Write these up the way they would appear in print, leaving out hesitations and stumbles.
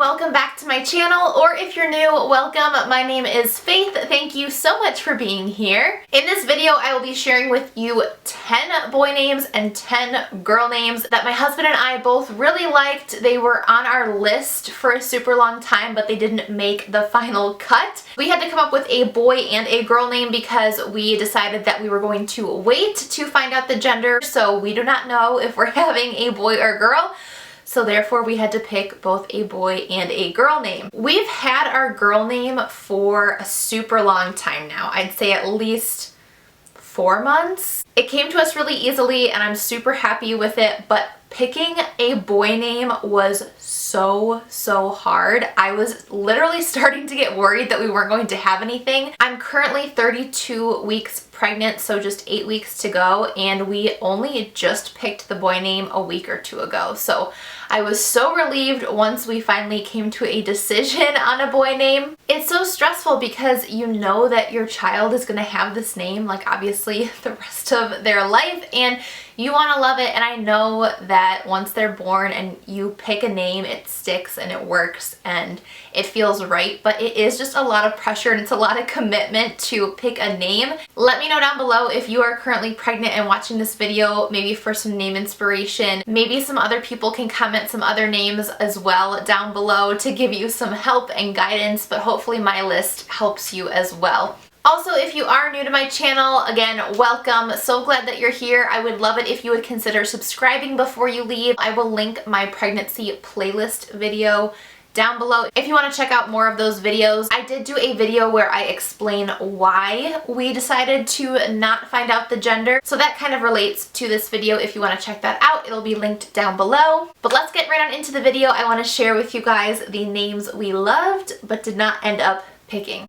welcome back to my channel, or if you're new, welcome. My name is Faith. Thank you so much for being here. In this video, I will be sharing with you 10 boy names and 10 girl names that my husband and I both really liked. They were on our list for a super long time, but they didn't make the final cut. We had to come up with a boy and a girl name because we decided that we were going to wait to find out the gender, so we do not know if we're having a boy or girl. So therefore we had to pick both a boy and a girl name. We've had our girl name for a super long time now. I'd say at least 4 months. It came to us really easily and I'm super happy with it, but picking a boy name was so hard. I was literally starting to get worried that we weren't going to have anything. I'm currently 32 weeks pregnant, so just 8 weeks to go, and we only just picked the boy name a week or two ago. So I was so relieved once we finally came to a decision on a boy name. It's so stressful because you know that your child is gonna have this name, like obviously the rest of their life, and you want to love it. And I know that once they're born and you pick a name, it sticks and it works and it feels right, but it is just a lot of pressure and it's a lot of commitment to pick a name. Let me know down below if you are currently pregnant and watching this video, maybe for some name inspiration. Maybe some other people can comment some other names as well down below to give you some help and guidance, but hopefully my list helps you as well. Also, if you are new to my channel, again, welcome. So glad that you're here. I would love it if you would consider subscribing before you leave. I will link my pregnancy playlist video down below if you want to check out more of those videos. I did do a video where I explain why we decided to not find out the gender, so that kind of relates to this video. If you want to check that out, it'll be linked down below. But let's get right on into the video. I want to share with you guys the names we loved but did not end up picking.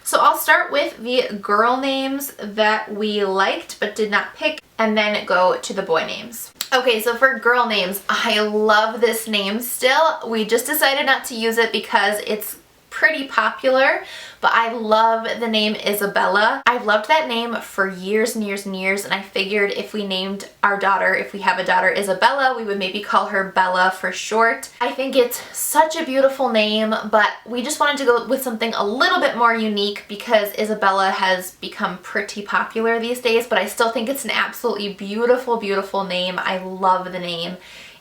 So I'll start with the girl names that we liked but did not pick, and then go to the boy names. Okay, so for girl names, I love this name still. We just decided not to use it because it's pretty popular, but I love the name Isabella. I've loved that name for years and years and years, and I figured if we named our daughter, if we have a daughter Isabella, we would maybe call her Bella for short. I think it's such a beautiful name, but we just wanted to go with something a little bit more unique because Isabella has become pretty popular these days, but I still think it's an absolutely beautiful, beautiful name. I love the name,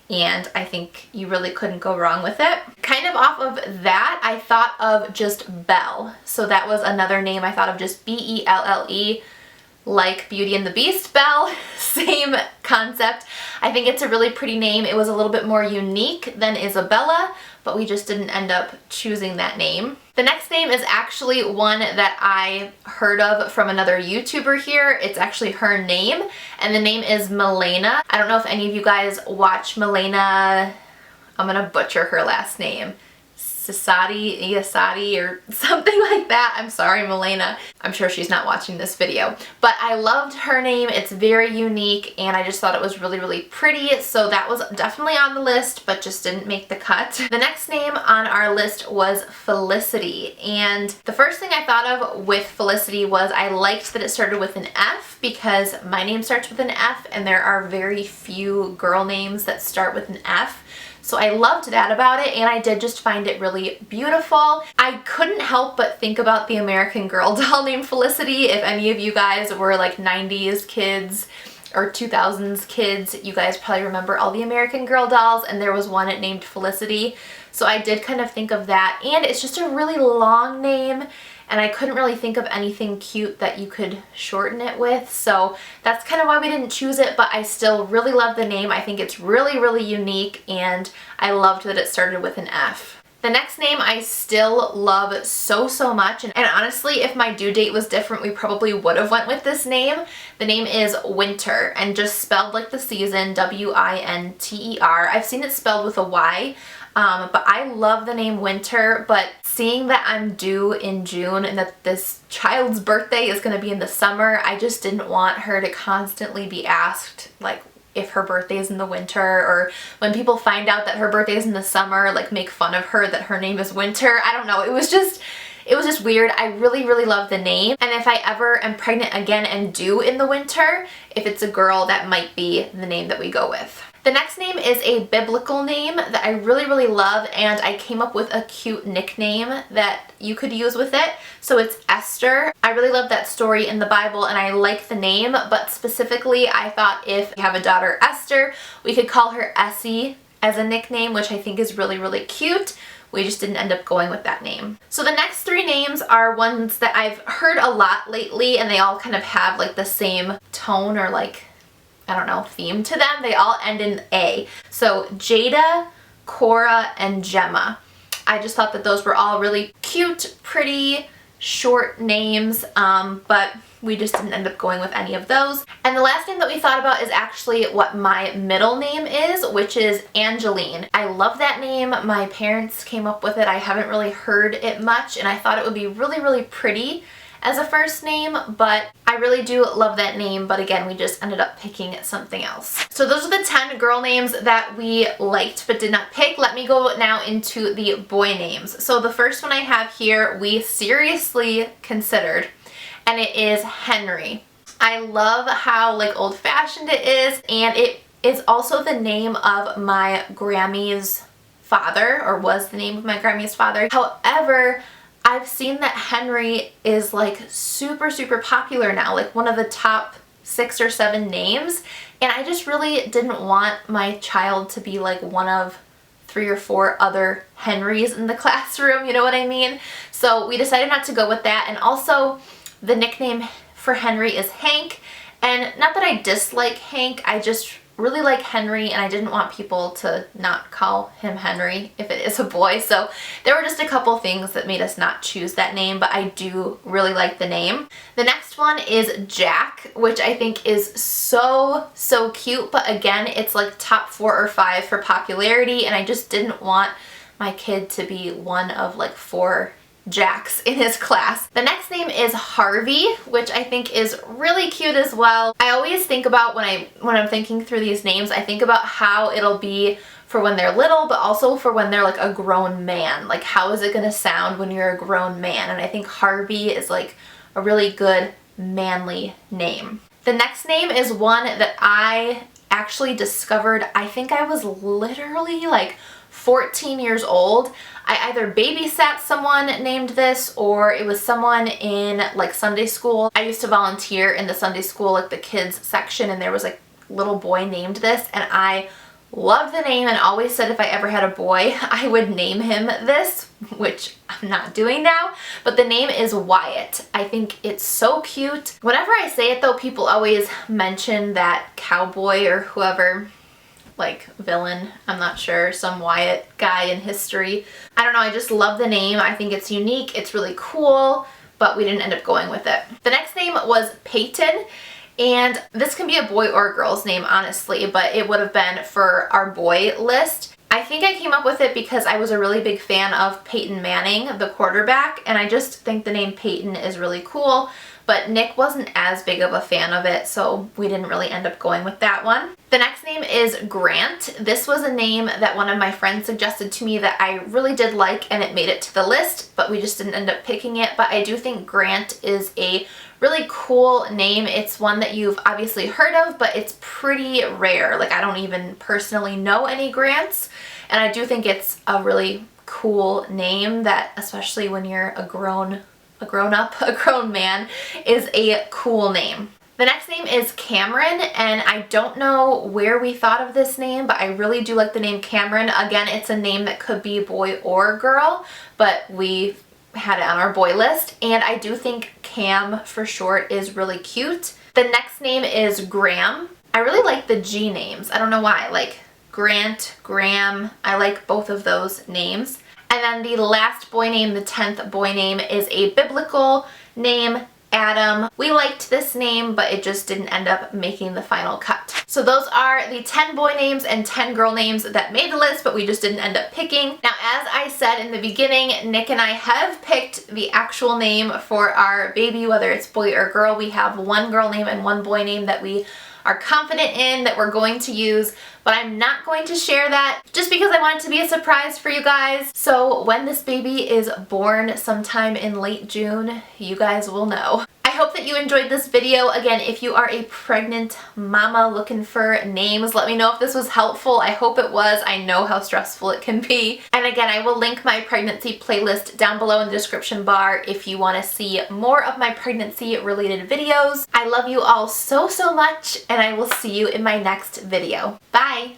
and I think you really couldn't go wrong with it. Kind of off of that, I thought of just Belle. So that was another name I thought of, just B-E-L-L-E, like Beauty and the Beast, Belle, same concept. I think it's a really pretty name. It was a little bit more unique than Isabella, but we just didn't end up choosing that name. The next name is actually one that I heard of from another YouTuber here. It's actually her name, and the name is Milena. I don't know if any of you guys watch Milena. I'm gonna butcher her last name. Iasati or something like that. I'm sorry, Milena. I'm sure she's not watching this video. But I loved her name. It's very unique and I just thought it was really, really pretty. So that was definitely on the list, but just didn't make the cut. The next name on our list was Felicity. And the first thing I thought of with Felicity was I liked that it started with an F because my name starts with an F and there are very few girl names that start with an F. So I loved that about it, and I did just find it really beautiful. I couldn't help but think about the American Girl doll named Felicity. If any of you guys were like 90s kids or 2000s kids, you guys probably remember all the American Girl dolls, and there was one named Felicity. So I did kind of think of that, and it's just a really long name, and I couldn't really think of anything cute that you could shorten it with, so that's kind of why we didn't choose it, but I still really love the name. I think it's really, really unique, and I loved that it started with an F. The next name I still love so much, and honestly, if my due date was different, we probably would have went with this name. The name is Winter, and just spelled like the season, W-I-N-T-E-R. I've seen it spelled with a Y, but I love the name Winter, but seeing that I'm due in June and that this child's birthday is going to be in the summer, I just didn't want her to constantly be asked, like, if her birthday is in the winter, or when people find out that her birthday is in the summer, like, make fun of her that her name is Winter. I don't know, it it was just weird. I really, really love the name. And if I ever am pregnant again and do in the winter, if it's a girl, that might be the name that we go with. The next name is a biblical name that I really, really love, and I came up with a cute nickname that you could use with it. So it's Esther. I really love that story in the Bible and I like the name, but specifically I thought if you have a daughter Esther, we could call her Essie as a nickname, which I think is really, really cute. We just didn't end up going with that name. So the next three names are ones that I've heard a lot lately, and they all kind of have like the same tone or like, I don't know, theme to them. They all end in A. So Jada, Cora, and Gemma. I just thought that those were all really cute, pretty, short names, but we just didn't end up going with any of those. And the last name that we thought about is actually what my middle name is, which is Angelene. I love that name. My parents came up with it. I haven't really heard it much, and I thought it would be really, really pretty as a first name, but I really do love that name, but again, we just ended up picking something else. So those are the 10 girl names that we liked but did not pick. Let me go now into the boy names. So the first one I have here, we seriously considered, and it is Henry. I love how like old-fashioned it is, and it is also the name of my Grammy's father, or was the name of my Grammy's father. However, I've seen that Henry is like super, super popular now, like one of the top 6 or 7 names, and I just really didn't want my child to be like one of 3 or 4 other Henrys in the classroom, you know what I mean? So we decided not to go with that, and also the nickname for Henry is Hank, and not that I dislike Hank, I just really like Henry, and I didn't want people to not call him Henry if it is a boy. So there were just a couple things that made us not choose that name, but I do really like the name. The next one is Jack, which I think is so, so cute, but again, it's like top 4 or 5 for popularity, and I just didn't want my kid to be one of like 4 Jacks in his class. The next name is Harvey, which I think is really cute as well. I always think about when I'm thinking through these names, I think about how it'll be for when they're little, but also for when they're like a grown man. Like, how is it gonna sound when you're a grown man? And I think Harvey is like a really good manly name. The next name is one that I actually discovered, I think I was literally like 14 years old. I either babysat someone named this, or it was someone in like Sunday school. I used to volunteer in the Sunday school, like the kids section, and there was like a little boy named this, and I loved the name and always said if I ever had a boy, I would name him this, which I'm not doing now, but the name is Wyatt. I think it's so cute. Whenever I say it though, people always mention that cowboy or whoever, like villain, I'm not sure, some Wyatt guy in history. I don't know, I just love the name. I think it's unique, it's really cool, but we didn't end up going with it. The next name was Peyton, and this can be a boy or a girl's name, honestly, but it would have been for our boy list. I think I came up with it because I was a really big fan of Peyton Manning, the quarterback, and I just think the name Peyton is really cool, but Nick wasn't as big of a fan of it, so we didn't really end up going with that one. The next name is Grant. This was a name that one of my friends suggested to me that I really did like, and it made it to the list, but we just didn't end up picking it. But I do think Grant is a really cool name. It's one that you've obviously heard of, but it's pretty rare. Like, I don't even personally know any Grants, and I do think it's a really cool name that, especially when you're a grown man, is a cool name. The next name is Cameron, and I don't know where we thought of this name, but I really do like the name Cameron. Again, it's a name that could be boy or girl, but we had it on our boy list, and I do think Cam for short is really cute. The next name is Graham. I really like the G names. I don't know why, like Grant, Graham, I like both of those names. And then the last boy name, the 10th boy name, is a biblical name, Adam. We liked this name, but it just didn't end up making the final cut. So those are the 10 boy names and 10 girl names that made the list, but we just didn't end up picking. Now, as I said in the beginning, Nick and I have picked the actual name for our baby, whether it's boy or girl. We have one girl name and one boy name that we are confident in, that we're going to use, but I'm not going to share that just because I want it to be a surprise for you guys. So when this baby is born sometime in late June, you guys will know. I hope that you enjoyed this video. Again, if you are a pregnant mama looking for names, let me know if this was helpful. I hope it was. I know how stressful it can be. And again, I will link my pregnancy playlist down below in the description bar if you want to see more of my pregnancy related videos. I love you all so much, and I will see you in my next video. Bye!